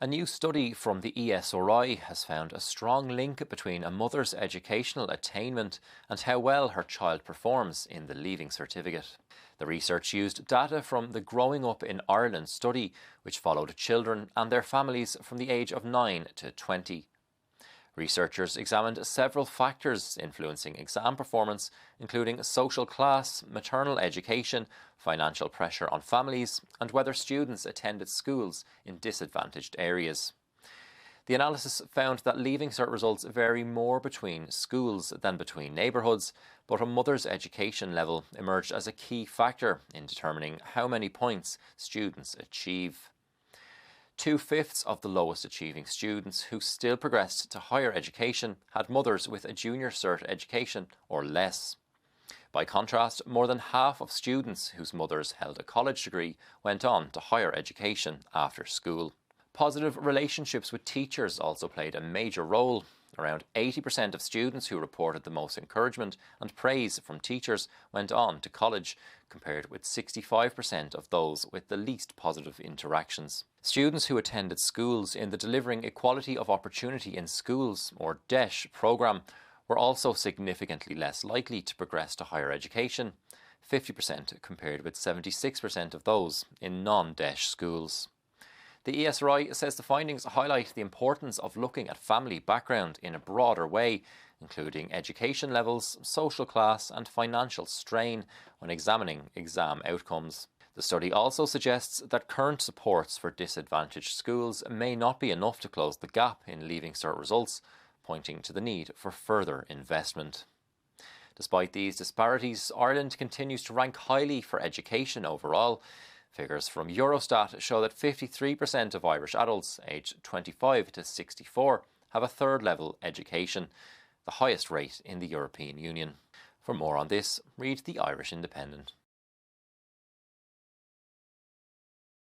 A new study from the ESRI has found a strong link between a mother's educational attainment and how well her child performs in the Leaving Certificate. The research used data from the Growing Up in Ireland study, which followed children and their families from the age of 9 to 20. Researchers examined several factors influencing exam performance, including social class, maternal education, financial pressure on families, and whether students attended schools in disadvantaged areas. The analysis found that Leaving Cert results vary more between schools than between neighbourhoods, but a mother's education level emerged as a key factor in determining how many points students achieve. 2/5 of the lowest achieving students who still progressed to higher education had mothers with a junior cert education or less. By contrast, more than half of students whose mothers held a college degree went on to higher education after school. Positive relationships with teachers also played a major role. Around 80% of students who reported the most encouragement and praise from teachers went on to college, compared with 65% of those with the least positive interactions. Students who attended schools in the Delivering Equality of Opportunity in Schools, or DESH programme, were also significantly less likely to progress to higher education, 50% compared with 76% of those in non-DESH schools. The ESRI says the findings highlight the importance of looking at family background in a broader way, including education levels, social class and financial strain when examining exam outcomes. The study also suggests that current supports for disadvantaged schools may not be enough to close the gap in Leaving Cert results, pointing to the need for further investment. Despite these disparities, Ireland continues to rank highly for education overall. Figures from Eurostat show that 53% of Irish adults aged 25 to 64 have a third-level education, the highest rate in the European Union. For more on this, read the Irish Independent.